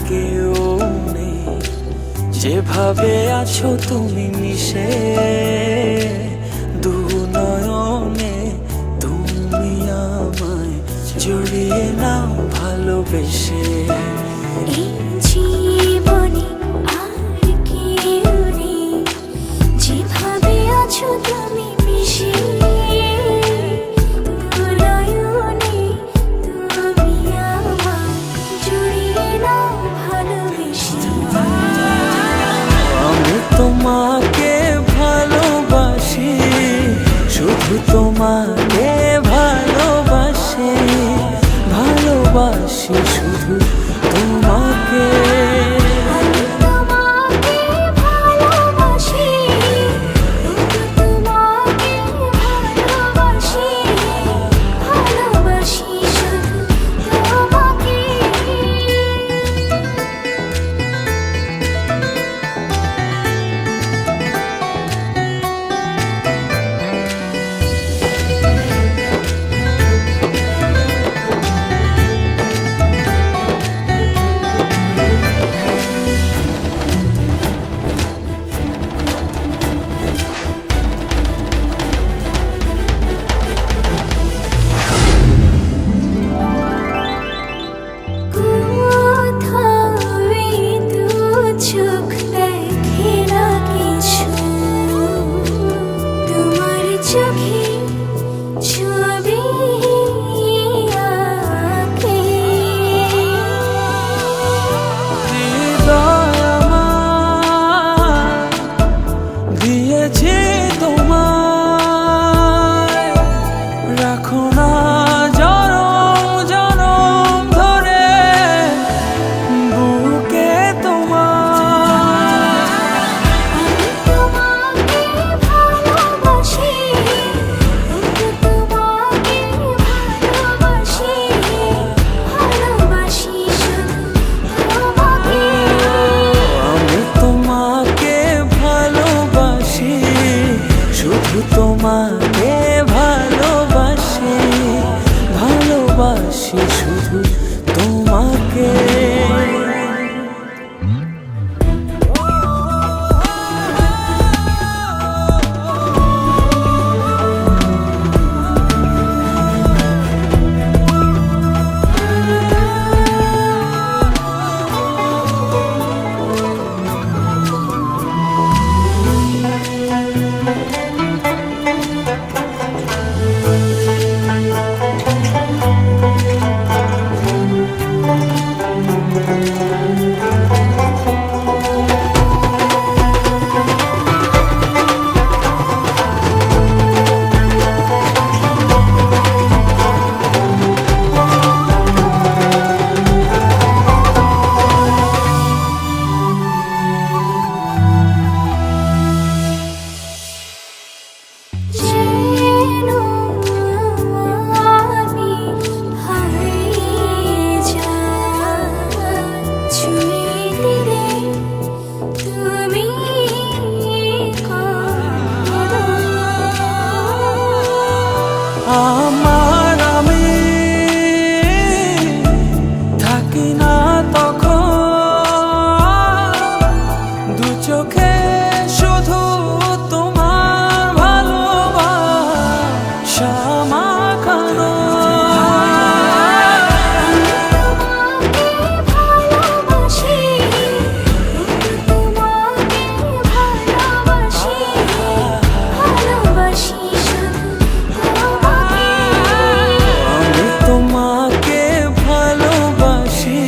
কেউ নেই, যেভাবে আছো তুমি মিশে দু নয়নে, তুমি আমায় জড়িয়ে নাও ভালোবেসে। এই জীবনে আর কেউ নেই, যেভাবে আছো তুমি মিশে দু নয়নে, তুমি আমায় জড়িয়ে নাও ভালোবেসে। আমি তোমাকে ভালোবাসি, শুধু তোমাকে ভালোবাসি, ভালোবাসি শুধু তোমাকে। আমি তোমাকে ভালোবাসি, শুধু তোমাকে ভালোবাসি, ভালোবাসি শুধু তোমাকে। চোখ দেখে না কিছু, তোমার চোখে ছবি আঁকে। হৃদয় আমার দিয়েছি তোমায়, রাখো না জনম জনম ধরে বুকে তোমার। আমি তোমাকে ভালোবাসি, শুধু তোমাকে ভালোবাসি, ভালোবাসি শুধু তোমাকে। আমি তোমাকে ভালোবাসি, শুধু তোমাকে ভালোবাসি, ভালোবাসি শুধু তোমাকে। যেন আমি হারিয়ে যাই, ছুঁয়ে দিলে তুমি কাঁদো। আমার আমি থাকি না তখন, দু চোখে শুধু তোমার ভালোবাসা মাখানো। তোমাকে ভালোবাসি, শুধু তোমাকে ভালোবাসি, ভালোবাসি শুধু তোমাকে। আমি তোমাকে ভালোবাসি,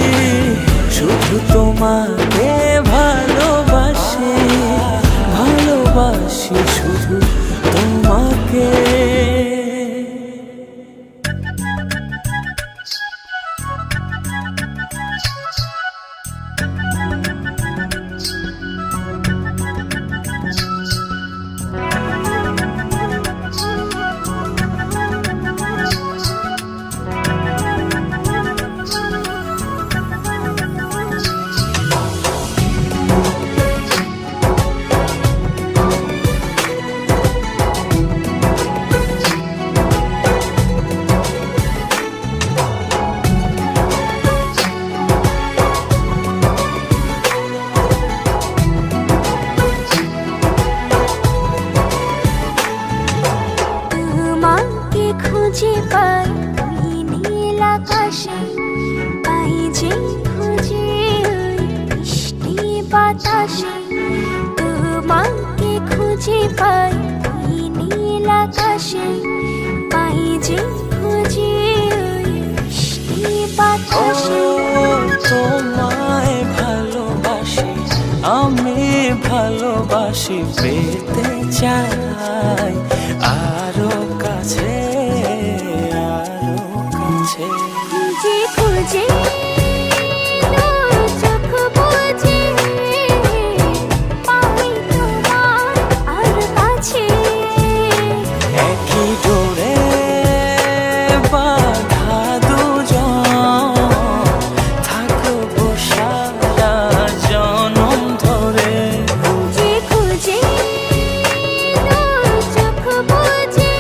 শুধু তোমাকে ভালোবাসি, ভালোবাসি শুধু তোমাকে। আকাশে পাই যে খুঁজে ওই মিষ্টি বাতাসে। তোমায় ভালোবাসি, আমি ভালোবাসি, পেতে চাই আরো কাছে, আরো কাছে। যে খুঁজে চোখ বুজে পাই তোমার আর কাছে। একই ডোরে বাঁধা দুজন, থাকবো সারা জনম ধরে। যে খুঁজে চোখ বুজে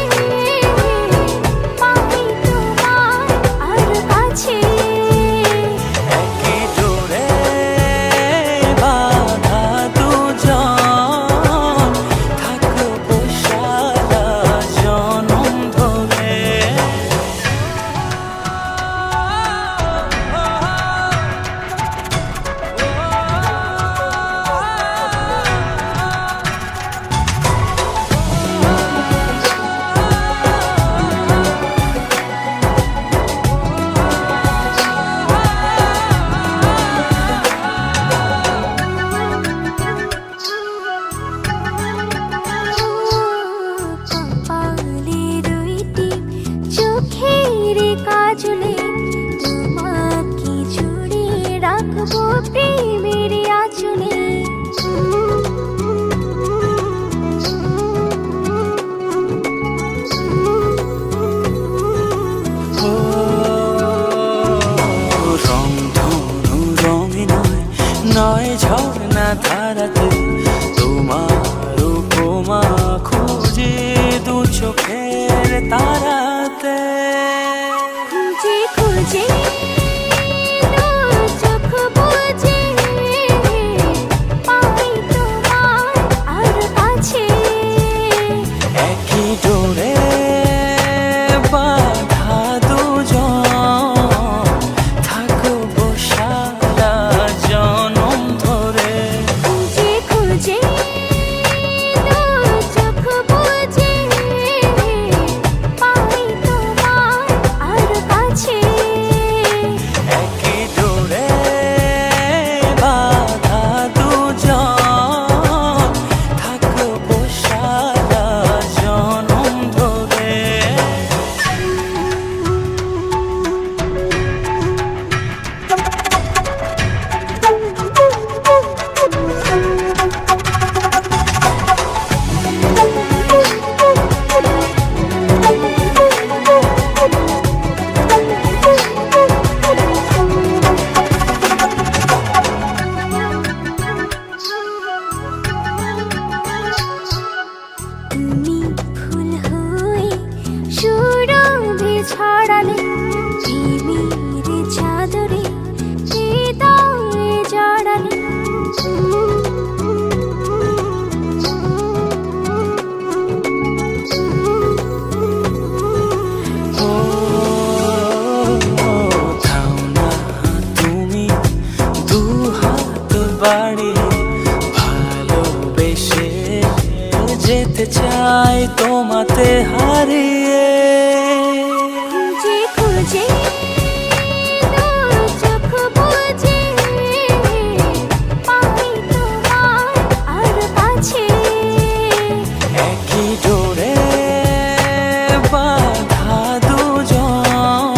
পাই তোমার আর কাছে। একই ডোরে বাঁধা দুজন, থাকবো সারা জনম ধরে। কপালে রইটি চোখের কাজলে তোমাকে জুড়ে রাখবো প্রেমের আঁচলে। রং ধনু রঙে নয়, নয় ঝর্ণা ধারাতে, তোমার উপমা খুঁজে দু চোখের তারাতে। যে খুঁজে চোখ বুজে পাই তোমার আর কাছে। একই ডোরে বাঁধা দুজন, থাকবো সারা জনম ধরে। যে খুঁজে চোখ বুজে পাই তোমার আর কাছে। একই ডোরে বাঁধা দুজন, থাকবো সারা জনম ধরে। তুমি ফুল হয়ে সুরভি ছড়ালে প্রেমের চাদরে হৃদয়ে জড়ালে। ও থাও না তুমি দু হাত বাড়িয়ে, ভালোবেসে যেতে চাই তোমাতে হারিয়ে। যে খুঁজে চোখ বুজে পাই তোমার আর কাছে। একই ডোরে বাঁধা দুজন,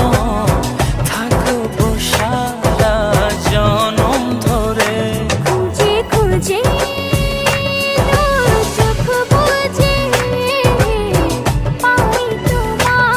থাকবো সারা জনম ধরে। যে খুঁজে চোখ বুজে পাই তোমার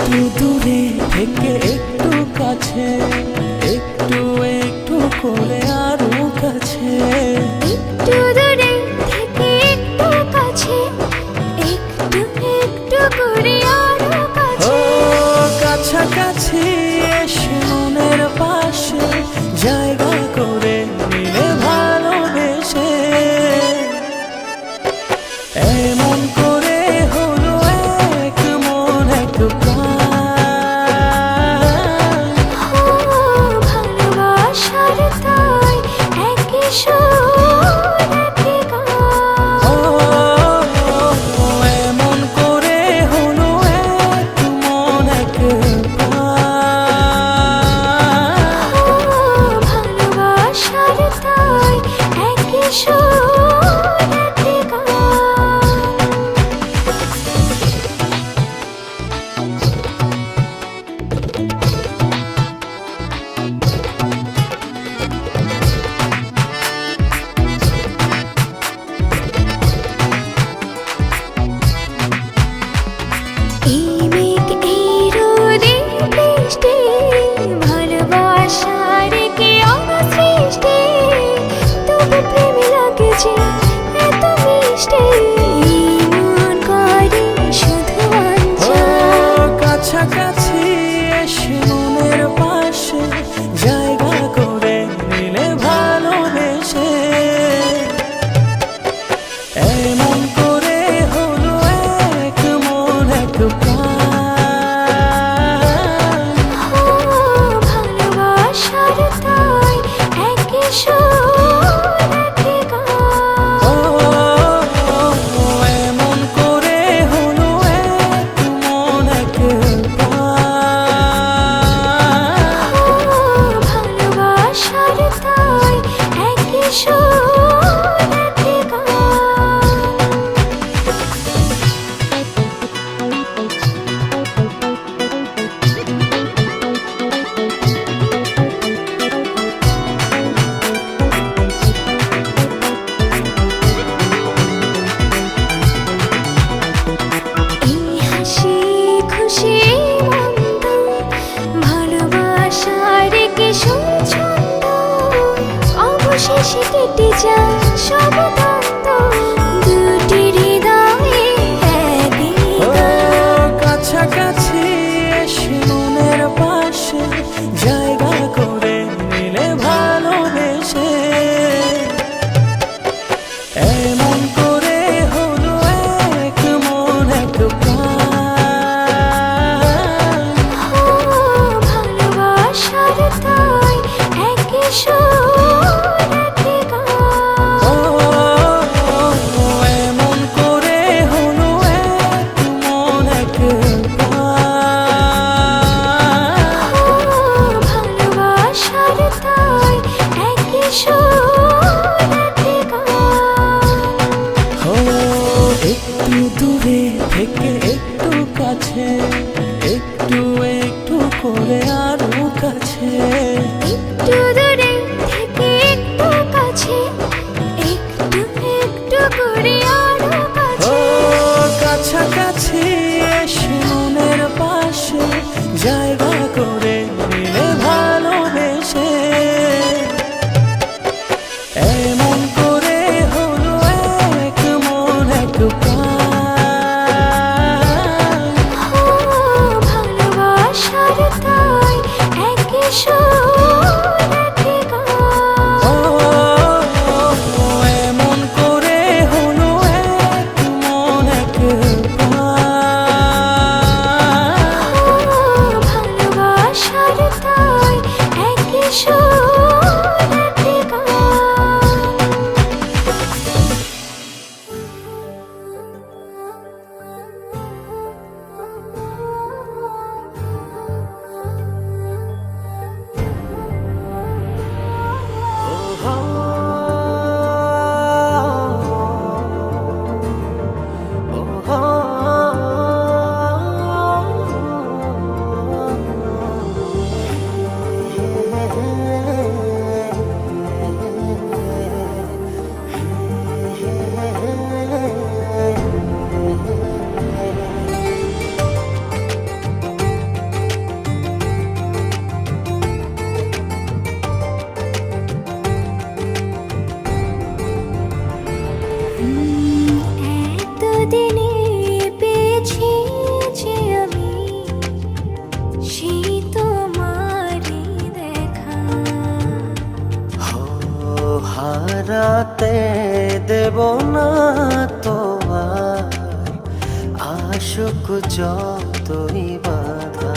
একটু দূরে থেকে একটু কাছে, একটু একটু করে আরো কাছে। একটু দূরে থেকে একটু কাছে, একটু একটু করে আরো ও কাছে। কাছাকাছি এসে মনের পাশে জায়গা করে নিলে ভালোবেসে। এমন করে হলো এক মন এক প্রাণ। ও ভালোবাসার তাই একই সুর একই গান। ও এমন করে হলো এক মন এক প্রাণ। ও ভালোবাসার তাই একই সুর একই গান। এই মেঘ এই রোদে বৃষ্টি, ভালোবাসার কি অসৃষ্টি, তবু প্রেম লাগে যে এত মিষ্টি, মন করে শুধু ও অঞ্চল। কাছাকাছি এসে মনের পাশে জায়গা করে নিলে ভালোবেসে। এমন করে হলো এক মন এক প্রাণ। ও ভালোবাসার তাই একই সুর একই গান। ও এমন করে হলো এক মন এক প্রাণ। ও ভালোবাসার তাই একই সুর একই গান। এই হাসি খুশি মন্দ, ভালোবাসার কি সুছন্দ, অবশেষে কেটে যায় সব দ্বন্দ্ব, দুটি হৃদয়ে একই ও গান। কাছাকাছি এসে মনের পাশে জায়গা করে নিলে ভালোবেসে। এমন করে হলো এক মন এক প্রাণ। ও ভালোবাসার তাই একই সুর একই গান। ও এমন করে হলো এক মন এক প্রাণ। ও ভালোবাসার তাই একই সুর একই গান। ও একটু দূরে থেকে একটু কাছে, একটু একটু করে আরো কাছে। একটু দূরে থেকে একটু কাছে, একটু একটু করে আরো ও কাছে। কাছাকাছি এসে মনের পাশে জায়গা করে নিলে ভালোবেসে। এমন করে হলো এক মন এক প্রাণ। ও ভালোবাসার তাই একই সুর একই গান। ও এমন করে হলো এক মন এক প্রাণ। হারাতে দেব না তো আর আশুক যতই বাধা।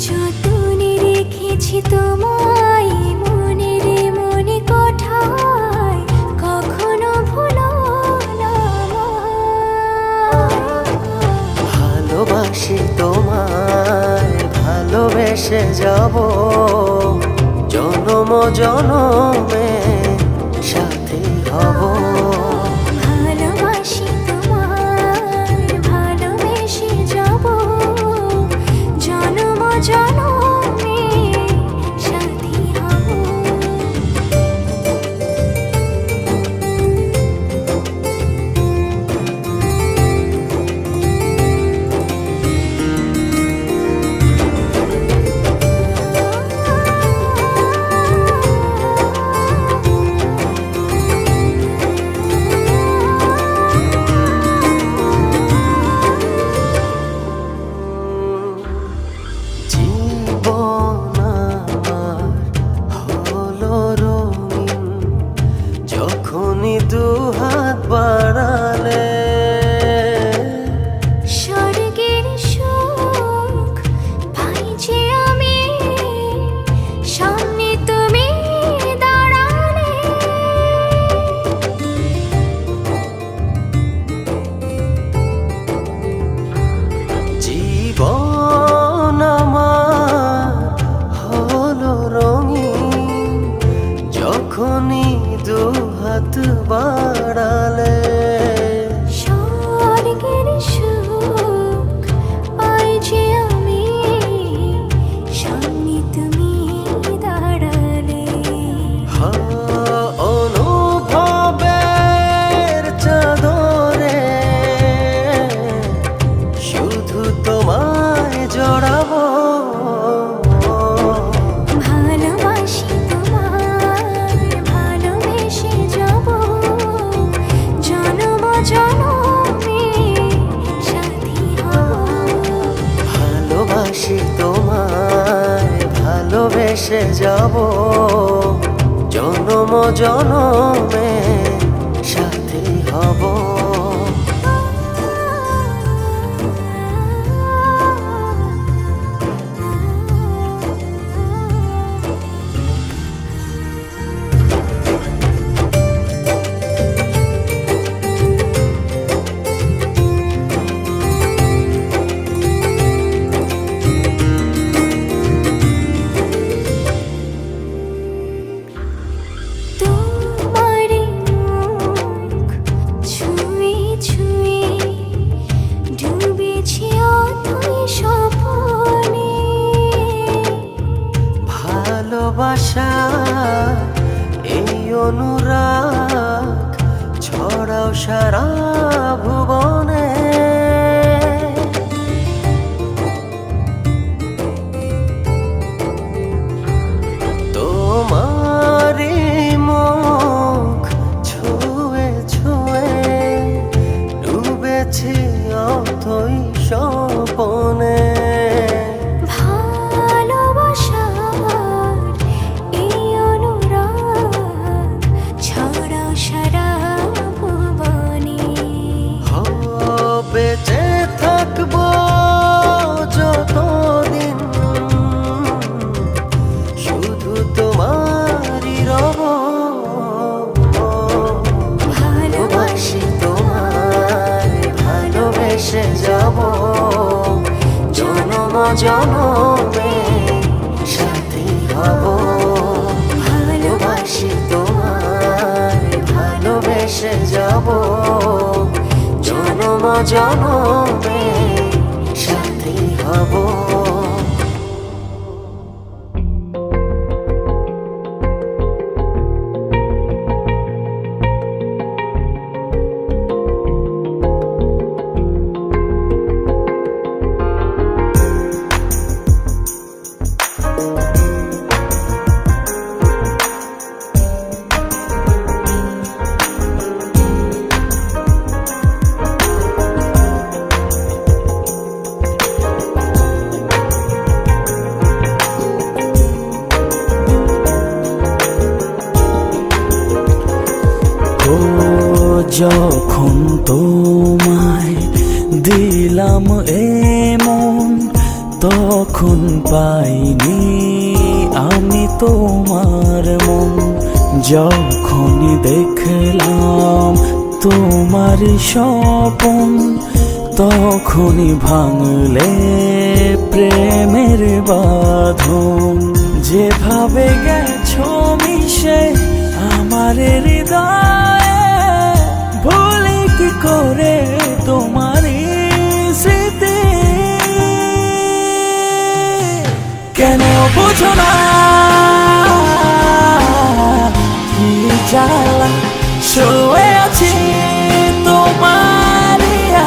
যতনে রেখেছি তোমায় মনের মনে কোঠায়, কখনো ভুলো না আমায়। ভালোবাসি তোমায়, ভালোবেসে যাব জনম জনমে সাথী হব। ভালোবাসি তোমায়, ভালোবেসে যাব জনম জনমে সাথী হব। জীবন আমার হলো রঙিন যখনই দুহাত বাড়ালে। স্বর্গের সুখ পাই যে আমি, সামনে তুমি দাঁড়ালে। জীবন আমার হলো রঙিন যখনই দুহাত বাড়ালে। স্বর্গের সুখ পাই যে আমি, সামনে তুমি দাঁড়ালে। অনুভবের চাদরে শুধু তোমায় জড়াবো। ভালোবাসি তোমায়, ভালোবেসে যাব জনম জনমে সাথী হব। ভালোবাসি তোমায়, ভালোবেসে যাব জনম জনমে সাথী হব। তোমার মুখ ছুঁয়ে ছুঁয়ে ডুবেছি অতই স্বপ্নে। ভালোবাসা এই অনুরাগ ছড়াও সারা ভুবনে। তোমারি মুখ ছুঁয়ে ছুঁয়ে ডুবেছি অথই স্বপনে। ভালোবাসার এই অনুরাগ ছড়াও সারা ভুবনে। বেঁচে থাকবো যতদিন শুধু তোমারই রব। ভালোবাসি তোমায়, ভালোবেসে যাব জনম জনমে সাথী হব। ভালোবাসি তোমায়, ভালোবেসে যাব জনম জনমে সাথী হব। ছিলাম এমন, তখন পাইনি আমি তোমার মন। যখনই দেখলাম তোমার স্বপন, তখনই ভাঙলে প্রেমের বাঁধন। যেভাবে গেছো মিশে আমার হৃদয়ে, ভুলি কি করে তোমার স্মৃতি। কেন বুঝো না কি জ্বালা, শুয়ে আছি তোমার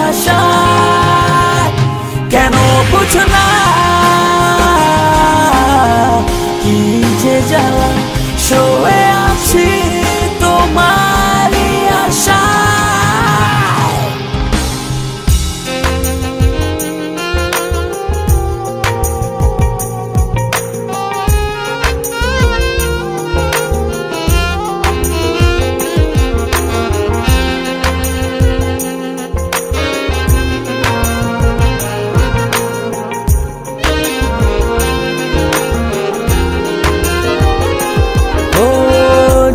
আশায়। কেন বুঝো না কি যে জ্বালা, শুয়ে আছি তোমার আশায়।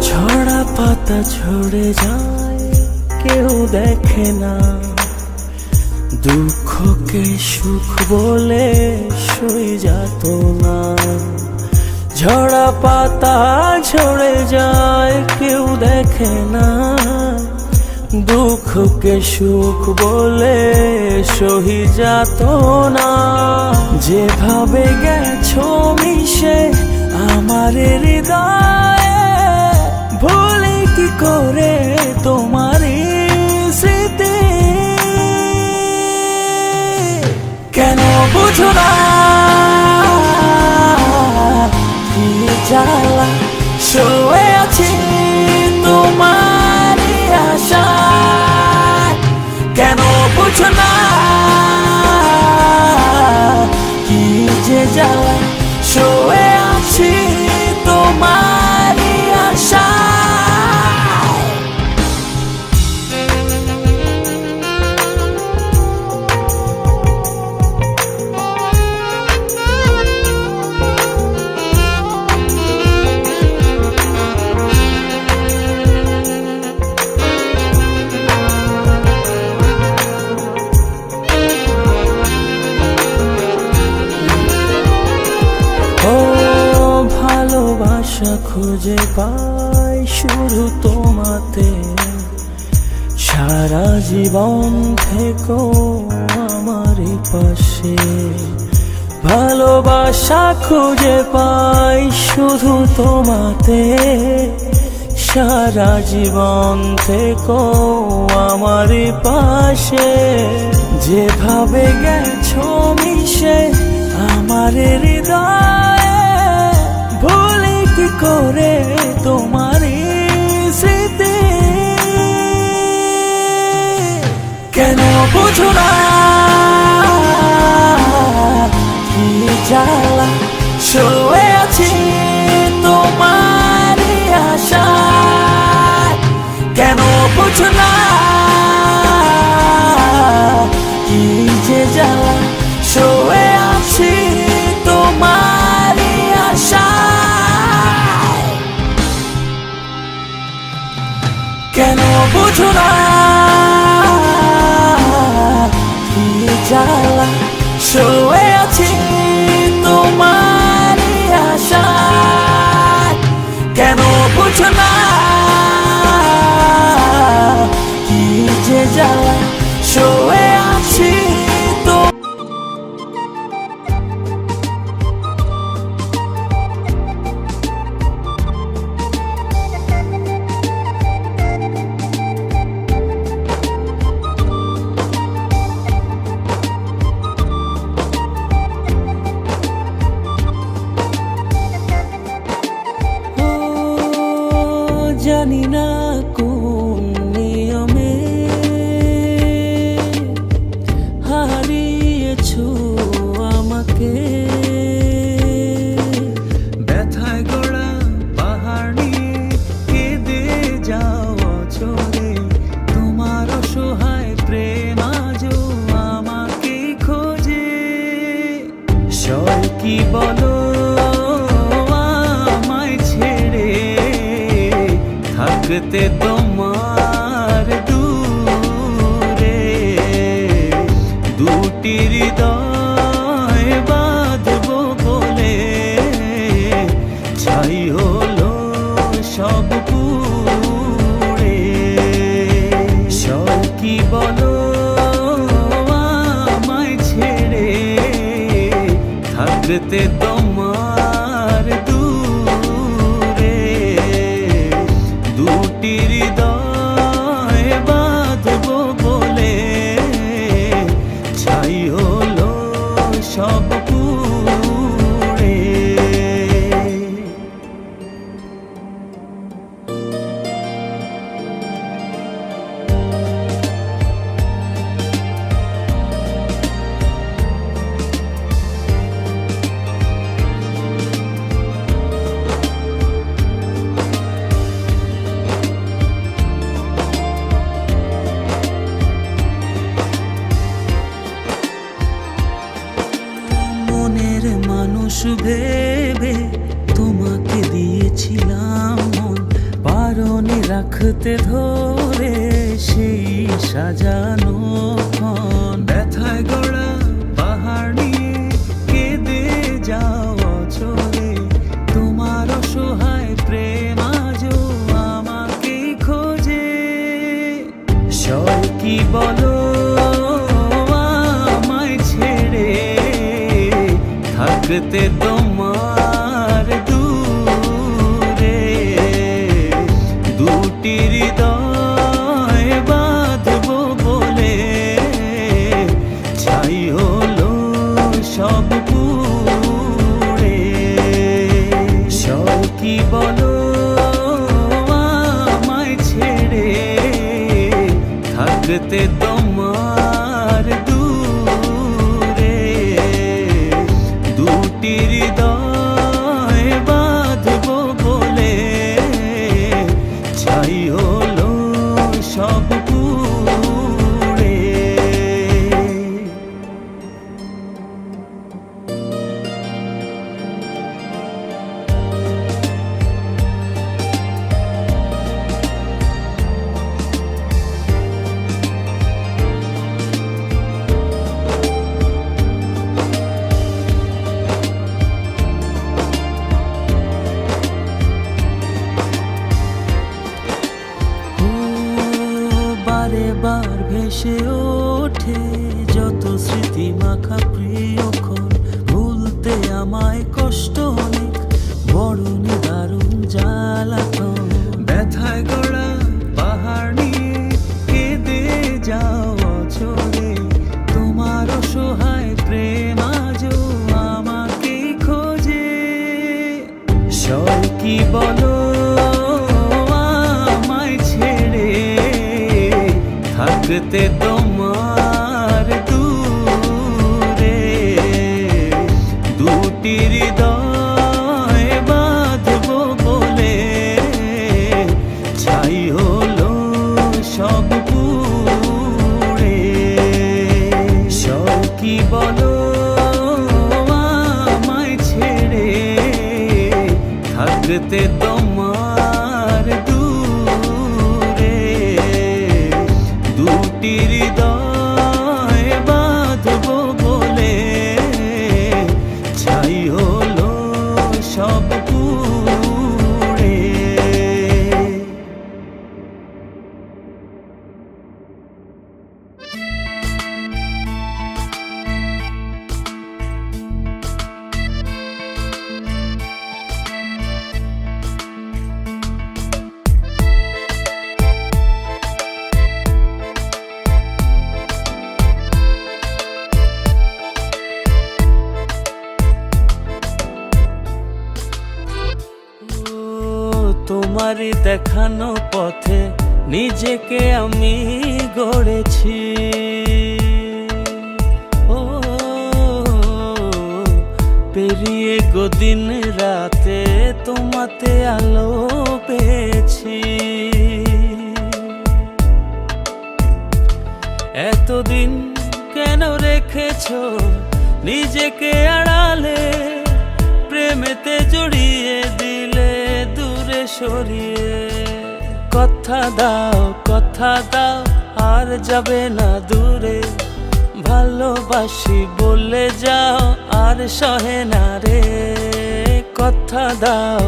ঝরা পাতা ঝরে যায়, কেউ দেখে না। দুঃখকে সুখ বলে সই যেত না। ঝরা পাতা ঝরে যায়, কেউ দেখে না। দুঃখকে সুখ বলে সহি যেত না। যেভাবে গেছো মিশে আমার হৃদয়ে, ভুলি কি করে তোমার স্মৃতি। কেন বুঝো না কি জ্বালা, শুয়ে আছি তোমার আশায়। কেন বুঝো না কি যে জ্বালা, শুয়ে আছি তোমার আশায়। ভালোবাসা খুঁজে পাই শুধু তোমাতে, সারা জীবন থেকো আমার পাশে। ভালোবাসা খুঁজে পাই শুধু তোমাতে, সারা জীবন থেকো আমার পাশে। যেভাবে গেছো মিশে আমার হৃদয়ে, ভুলি কি করে তোমার স্মৃতি। কেন বুঝো না কি জ্বালা, শুয়ে আছি তোমার আশায়। কেন বুঝো না কি যে জ্বালা, শুয়ে আছি তোমার আশায়। কেন বুঝো না কি জ্বালা, শুয়ে আছি তোমার আশায়। কেন বুঝো না কি যে জ্বালা, শুয়ে আছি তো। জানি না কোন নিয়মে থাকতে তোমার দূরে দুটি হৃদয় বাঁধবো বলে ছাই হলো সব পুড়ে। কি বলো আমায় ছেড়ে থাকতে তোমার দূরে দুটি হৃদয় বাঁধবো বলে ছাই হলো সব পুড়ে। মনের মানুষ ভেবে তোমাকে দিয়েছিলাম মন, বারণে রাখতে ধরে সেই সাজানো ক্ষণ। ব্যথায় গড়া পাহাড় নিয়ে কেঁদে যাও চলে, তোমার অসহায় প্রেম আজও আমাকে খোঁজে। কি বলো আমায় ছেড়ে থাকতে তোমার দূরে দুটি হৃদয় বাঁধবো বলে ছাই হলো সব পুড়ে। কি বলো আমায় ছেড়ে থাকতে তোমার দূরে দুটি হৃদয় বাঁধবো বলে ছাই হলো সব পুড়ে। বারে বার ভেসে ওঠে যত স্মৃতি মাখা প্রিয়ক্ষণ, ভুলতে আমায় কষ্ট অনেক বড় নিদারুণ জ্বালাতন। ব্যথায় গড়া পাহাড় নিয়ে কেঁদে যাও চলে, তোমার অসহায় প্রেম আজও আমাকে খোঁজে। কি বলো আমায় ছেড়ে থাকতে তোমার দূরে দুটি হৃদয় বাঁধবো বলে ছাই হলো সব পুড়ে। কি বলো আমায় ছেড়ে থাকতে তোমার দূরে দুটি হৃদয় বাঁধবো বলে ছাই হলো সব পুড়ে। তোমারই দেখানো পথে নিজেকে আমি গড়েছি, ও পেরিয়ে গদিন রাতে তোমাতে আলো পেয়েছি। এতদিন কেন রেখেছো নিজেকে আড়ালে, প্রেমেতে জড়িয়ে দিলে দূরে সরিয়ে। কথা দাও আর যাবে না দূরে, ভালোবাসি বলে যাও আর সহে না রে। কথা দাও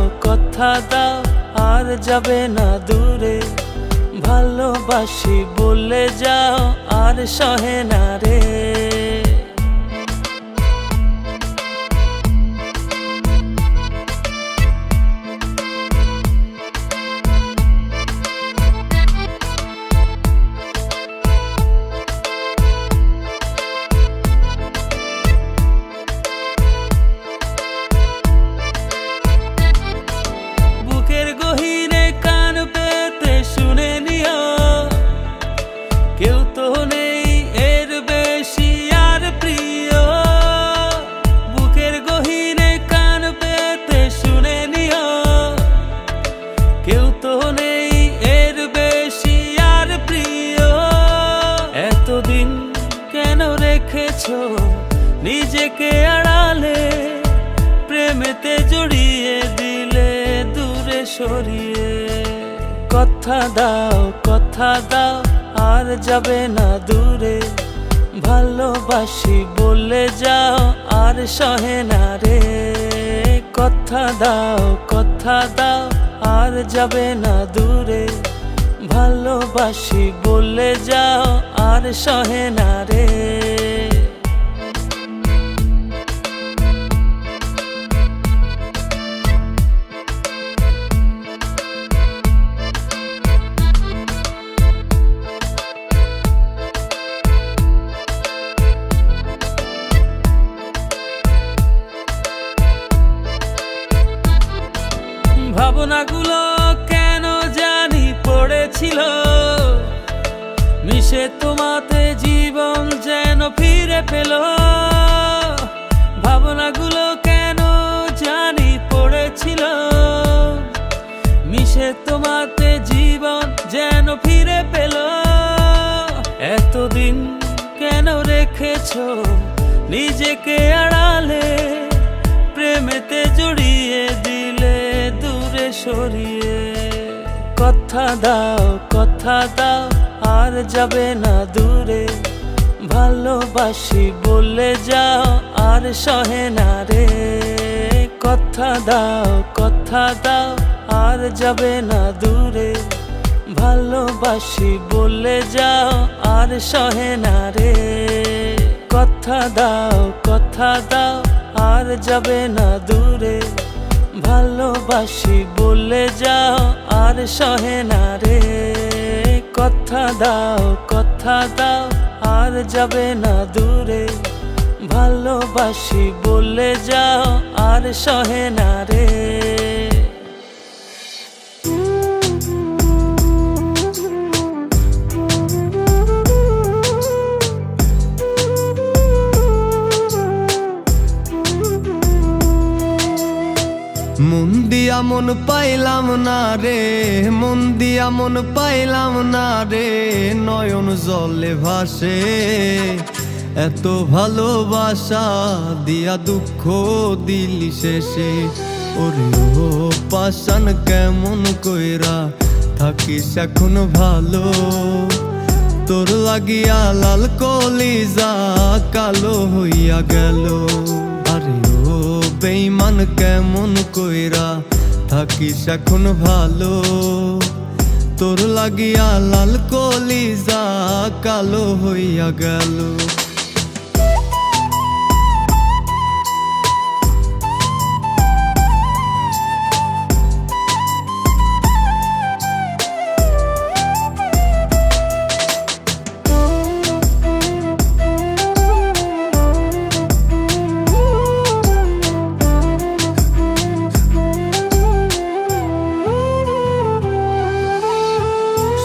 আর যাবে না দূরে, ভালোবাসি বলে যাও আর সহে না রে। বুকের গহীনে কান পেতে শুনে নিও, কেউ তো নেই এর বেশি আর প্রিয়। বুকের গহীনে কান পেতে শুনে নিও, কেউ তো নেই এর বেশি আর প্রিয়। এতদিন কেন রেখেছো নিজেকে আড়ালে, প্রেমেতে জড়িয়ে দিলে দূরে সরিয়ে। কথা দাও আর যাবে না দূরে, ভালোবাসি বলে যাও আর সহে না রে। কথা দাও আর যাবে না দূরে, ভালোবাসি বলে যাও আর সহে না রে। ভাবনাগুলো কেন জানি পড়েছিল, মিশে তোমাতে জীবন যেন ফিরে পেল। ভাবনাগুলো কেন জানি পড়েছিল, মিশে তোমাতে জীবন যেন ফিরে পেল। এতদিন কেন রেখেছো নিজেকে আড়ালে, প্রেমেতে জড়িয়ে দিলে দূরে সরিয়ে। কথা দাও আর যাবে না দূরে, ভালোবাসি বলে যাও আর সহে না রে। কথা দাও আর যাবে না দূরে, ভালোবাসি বলে যাও আর সহে না রে। কথা দাও আর যাবে না দূরে, ভালোবাসি বলে যাও আর সহে না রে। কথা দাও আর যাবে না দূরে, ভালোবাসি বলে যাও আর সহে না রে। মন দিয়া মন পাইলাম না রে, মন দিয়া মন পাইলাম না রে, নয়ন জলে ভাসে এত ভালোবাসা দিয়া দুঃখ দিলি শেষে। ওরে ও পাশান কেমন কইরা থাকিস এখন ভালো, তোর লাগিয়া লাল কলিজা কালো হইয়া গেল। আরে ও বেঈমান কেমন কইরা থাকিস এখন ভালো, তোর লাগিয়া লাল কলিজা কালো হইয়া গেল।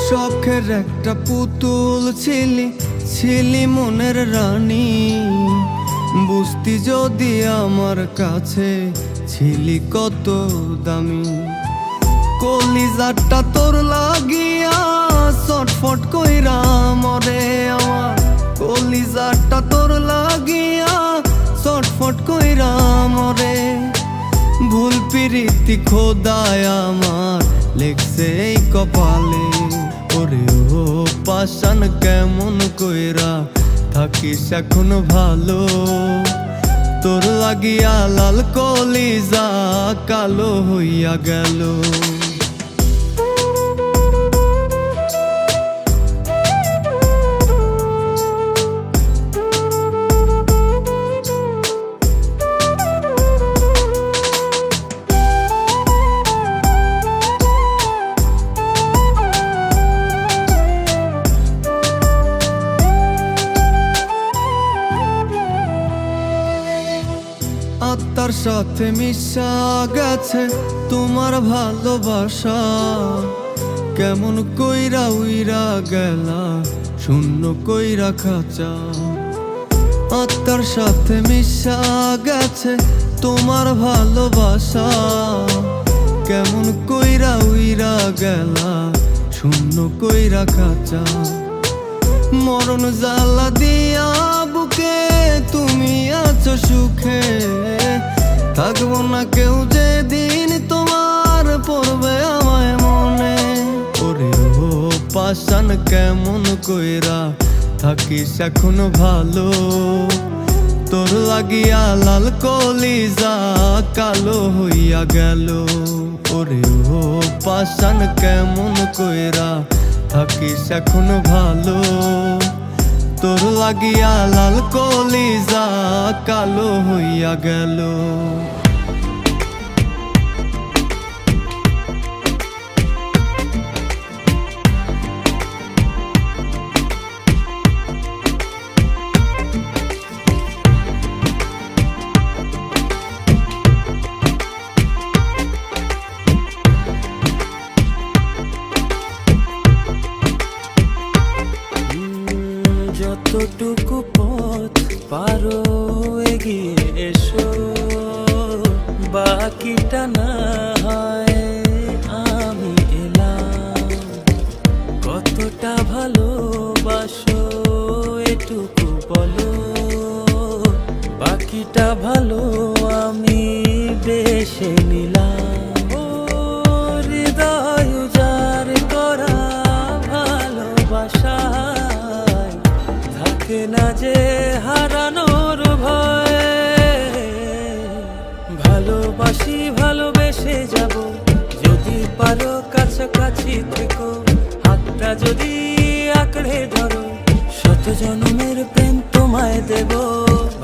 শখের একটা পুতুল ছিলি মনের রানী, বুঝতি যদি আমার কাছে ছিলি কত দামি। কলিজাটা তোর লাগিয়া ছটফট কইরা মরে আমার, কলিজাটা তোর লাগিয়া ছটফট কইরা মরে। ভুল প্রীতি খোদায় আমার লেখছে এই কপালে। ওরে ও পাষাণ কেমন কইরা থাকিস এখন ভালো, তোর লাগিয়া লাল কলিজা কালো হইয়া গেল। আত্মার সাথে মিশা গেছে তোমার ভালোবাসা, কেমন কইরা উইরা গেলা শূন্য কইরা খাঁচা। আত্মার সাথে মিশা গেছে তোমার ভালোবাসা, কেমন কইরা উইরা গেলা শূন্য কইরা খাঁচা। মরণ জ্বালা দিয়া বুকে তুমি আছো সুখে, থাকবো না কেউ যেদিন তোমার পড়বে আমায় মনে। ওরে ও পাষাণ কেমন কইরা থাকিস এখন ভালো, তোর লাগিয়া লাল কলিজা কালো হইয়া গেল। ওরে ও পাষাণ কেমন কইরা থাকিস এখন ভালো, তোর লাগিয়া লাল কলিজা কালো হইয়া গেল। যতটুকু পথ পারো এগিয়ে এসো, বাকিটা না হয় আমি এলাম। কতটা ভালোবাসো এটুকু বলো, বাকিটা ভালো আমি বেশে নিলাম। ও হৃদয় উজাড় করা ভালোবাসা না যে হারানোর ভয়। ভালোবাসি ভালোবেসে যাব, যদি পারো কাছাকাছি থেকো। হাতটা যদি আঁকড়ে ধরো, শত জন্মের প্রেম তোমায় দেব।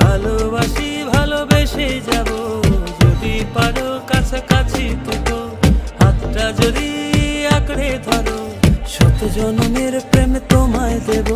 ভালোবাসি ভালোবেসে যাব, যদি পারো কাছাকাছি থেকো। হাতটা যদি আঁকড়ে ধরো, শত জন্মের প্রেম তোমায় দেব।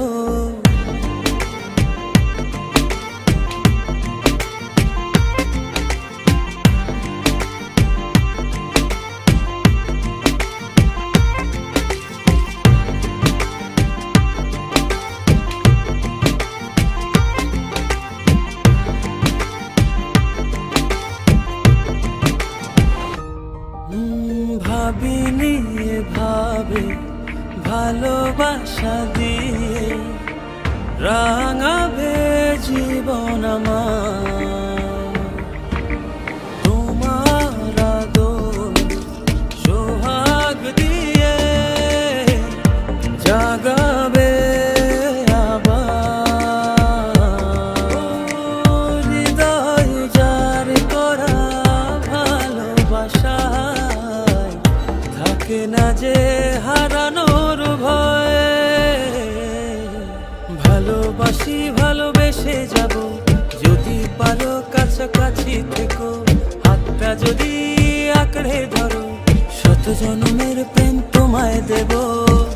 ভাবিনি ভাবে ভালোবাসা দিয়ে রাঙাবে জীবন আমার। তোমার আদর সোহাগ দিয়ে জাগাবে আবার। হৃদয় উজাড় করা ভালোবাসা থাকে না যে হারানোর ভয়। ভালোবাসি ভালোবেসে যাব, যদি পারো কাছাকাছি থেকো। হাতটা যদি আঁকড়ে ধরো, শত জন্মের প্রেম তোমায় দেব।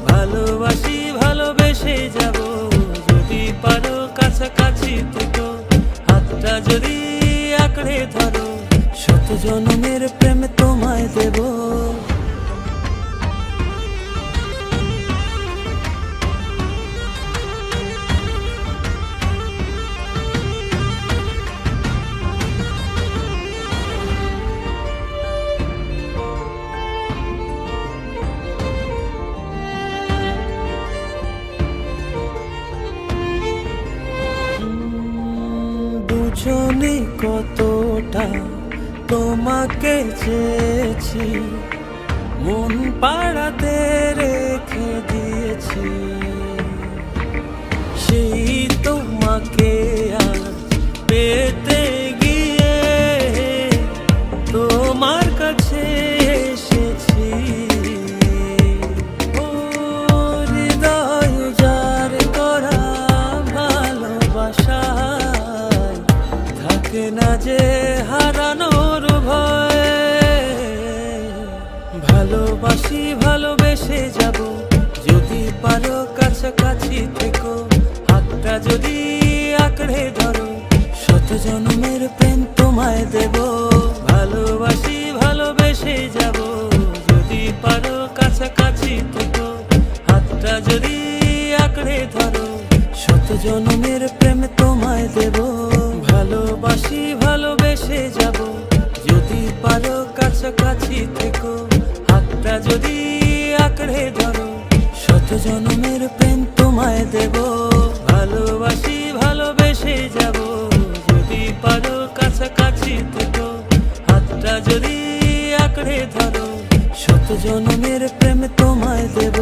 ভালোবাসি ভালোবেসে যাব, যদি পারো কাছাকাছি থেকো। হাতটা যদি আঁকড়ে ধরো, শত জন্মের প্রেম তোমায় দেব। দুজনে কতটা তোমাকে চেয়েছি, মন পাড়াতে রেখে দিয়েছি, সেই তোমাকে আর পেতে গিয়ে তোমার কাছে এসেছি। ও হৃদয় উজাড় করা ভালোবাসায় থাকে না যে হারানোর ভয়। ভালোবাসি ভালোবেসে যাব, যদি পারো কাছাকাছি থেকো, হাতটা যদি আঁকড়ে ধরো, শত জন্মের প্রেম তোমায় দেব। ভালোবাসি ভালোবেসে যাব, যদি পারো কাছাকাছি থেকো, হাতটা যদি আঁকড়ে ধরো, শত জন্মের প্রেম তোমায় দেব। ভালোবাসি ভালোবেসে যাব, যদি পারো কাছাকাছি থেকো, হাতটা যদি আঁকড়ে ধরো, শত জন্মের প্রেম তোমায় দেব। ভালোবাসি ভালোবেসে যাব, যদি পারো কাছাকাছি থেকো, হাতটা যদি আঁকড়ে ধরো, শত জন্মের প্রেম তোমায় দেব।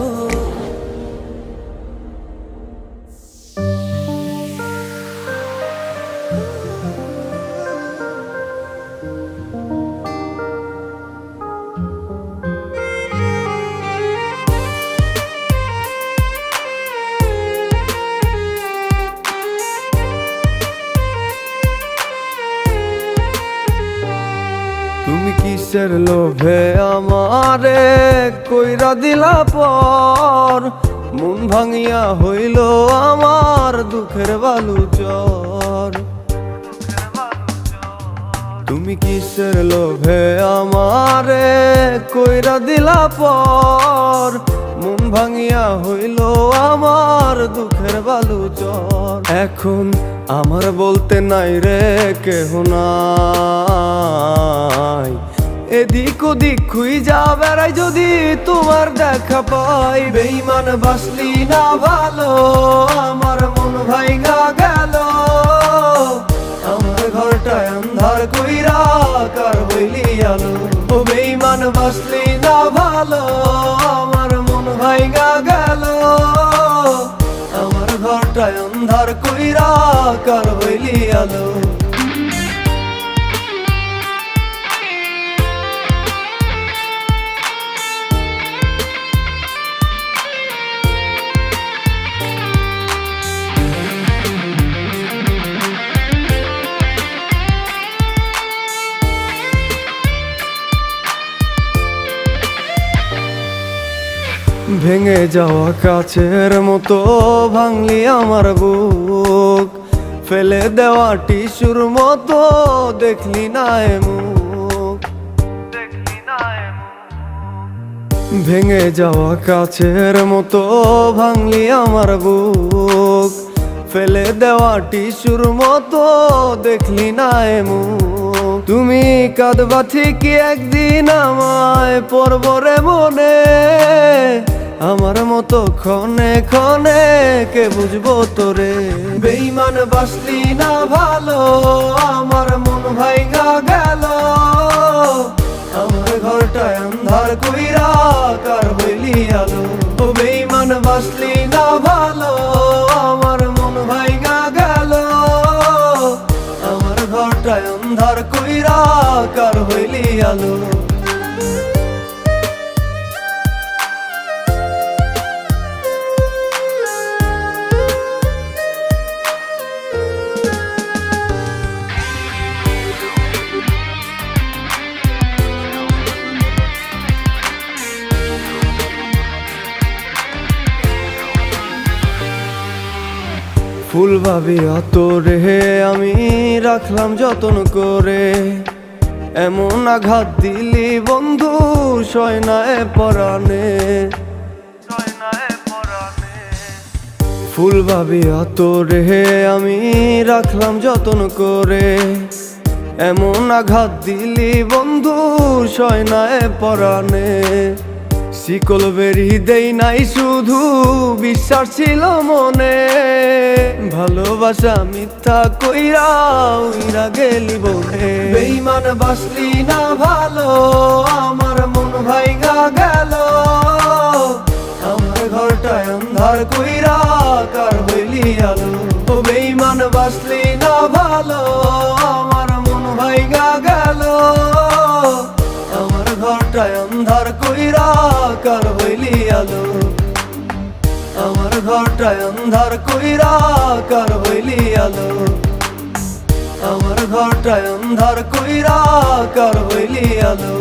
তুমি কিসের লোভে আমারে কইরা দিলা পর, মন ভাঙিয়া হইল আমার দুঃখের বালুচর। তুমি কিসের লোভে আমারে কইরা দিলা পর, মন ভাঙিয়া হইল আমার দুঃখের বালুচর। এখন আমার বলতে নাই রে কেহ নাই, এদিক ওদিক খুঁজা বেড়াই যদি তোমার দেখা পাই। বেঈমান বাসলি না ভালো, আমার মন ভাইঙা গেল, আমার ঘরটায় আন্ধার কইরা কার হইলি আলো। ও বেঈমান বাসলি না ভালো, আমার মন ভাইঙা গেল, আমার ঘরটায় আন্ধার কইরা কার হইলি আলো। ভেঙে যাওয়া কাছের মতো ভাঙলি আমার বুক, ফেলে দেওয়া টিস্যুর মতো দেখলি না এ মুখ। ভেঙে যাওয়া কাছের মতো ভাঙলি আমার বুক, ফেলে দেওয়া টিস্যুর মতো দেখলি না এ মুখ। তুমি কাঁদবা ঠিকই একদিন আমায় পরবরে মনে, আমার মতো ক্ষণে ক্ষণে কে বুঝবো তোরে। বেঈমান বাসলি না ভালো, আমার মন ভাইঙা গেল, আমার ঘরটায় আন্ধার কইরা কার হইলি আলো। ও বেঈমান বাসলি না ভালো, আমার মন ভাইঙা গেল, আমার ঘরটায় আন্ধার কইরা কার হইলি আলো। ফুল ভাবিয়া তোরে আমি রাখলাম যতন করে, এমন আঘাত দিলি বন্ধু সয়নায় পরাণে। ফুল ভাবিয়া তোরে আমি রাখলাম যতন করে, এমন আঘাত দিলি বন্ধু সয়নায় পরাণে। শিকল বেরি দেই নাই শুধু বিশ্বাস ছিল মনে, ভালোবাসা মিথ্যা কইরা উইরা গেলি বনে। বেঈমান বাসলি না ভালো, আমার মন ভাইগা গেল। আমার ঘরটায় অন্ধার কইরা কার হইলি আলো। ও বেঈমান বাসলি না ভালো, আমার মন ভাইগা গেল। আমার ঘরটায় অন্ধার কইরা কার হইলি আলো। আমার ঘরটায় অন্ধার কইরা কার হইলি আলো। আমার ঘরটায় অন্ধার কইরা কার হইলি আলো।